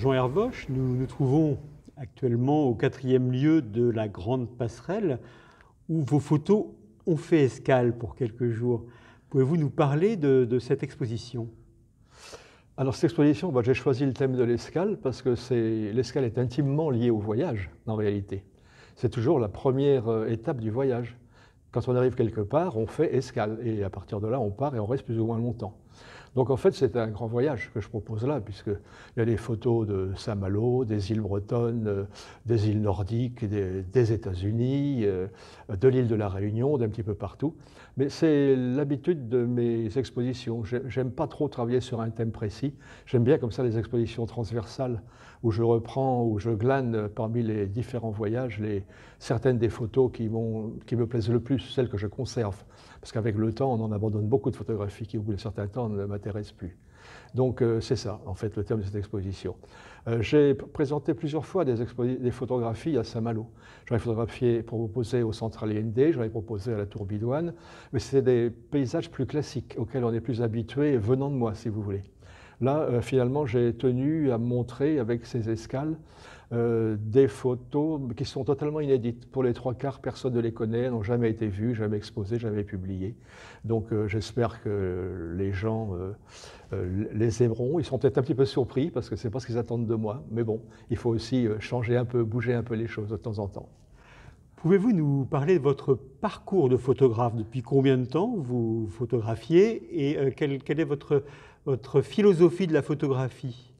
Jean Hervoche, nous nous trouvons actuellement au 4e lieu de la Grande Passerelle, où vos photos ont fait escale pour quelques jours. Pouvez-vous nous parler de cette exposition ? Alors cette exposition, j'ai choisi le thème de l'escale parce que l'escale est intimement liée au voyage, en réalité. C'est toujours la première étape du voyage. Quand on arrive quelque part, on fait escale, et à partir de là, on part et on reste plus ou moins longtemps. Donc en fait, c'est un grand voyage que je propose là, puisqu'il y a des photos de Saint-Malo, des îles bretonnes, des îles nordiques, des États-Unis, de l'île de la Réunion, d'un petit peu partout. Mais c'est l'habitude de mes expositions. J'aime pas trop travailler sur un thème précis. J'aime bien comme ça les expositions transversales, où je reprends, où je glane parmi les différents voyages certaines des photos qui me plaisent le plus, celles que je conserve. Parce qu'avec le temps, on en abandonne beaucoup de photographies qui, au bout d'un certain temps, ne m'intéressent plus. Donc c'est ça, en fait, le thème de cette exposition. J'ai présenté plusieurs fois des photographies à Saint-Malo. J'en ai photographié pour proposer au Centre Allende, j'en ai proposé à la Tour Bidouane, mais c'est des paysages plus classiques, auxquels on est plus habitué venant de moi, si vous voulez. Là, finalement, j'ai tenu à montrer avec ces escales des photos qui sont totalement inédites. Pour les 3/4, personne ne les connaît, n'ont jamais été vues, jamais exposées, jamais publiées. Donc j'espère que les gens les aimeront. Ils sont peut-être un petit peu surpris parce que ce n'est pas ce qu'ils attendent de moi. Mais bon, il faut aussi changer un peu, bouger un peu les choses de temps en temps. Pouvez-vous nous parler de votre parcours de photographe? Depuis combien de temps vous photographiez et quelle est votre philosophie de la photographie?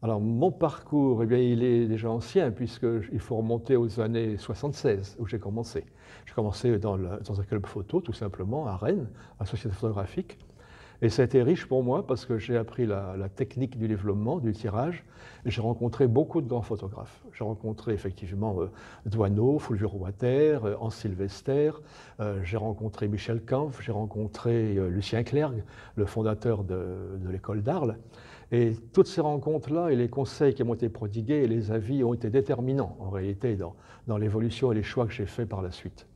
Alors mon parcours, eh bien, il est déjà ancien puisqu'il faut remonter aux années 76 où j'ai commencé. J'ai commencé dans un club photo tout simplement à Rennes, à la Société photographique. Et ça a été riche pour moi parce que j'ai appris la technique du développement, du tirage, et j'ai rencontré beaucoup de grands photographes. J'ai rencontré effectivement Doisneau, Fulvio Ruater, Hans Sylvester, j'ai rencontré Michel Kampf, j'ai rencontré Lucien Clergue, le fondateur de l'école d'Arles. Et toutes ces rencontres-là et les conseils qui m'ont été prodigués et les avis ont été déterminants en réalité dans l'évolution et les choix que j'ai faits par la suite.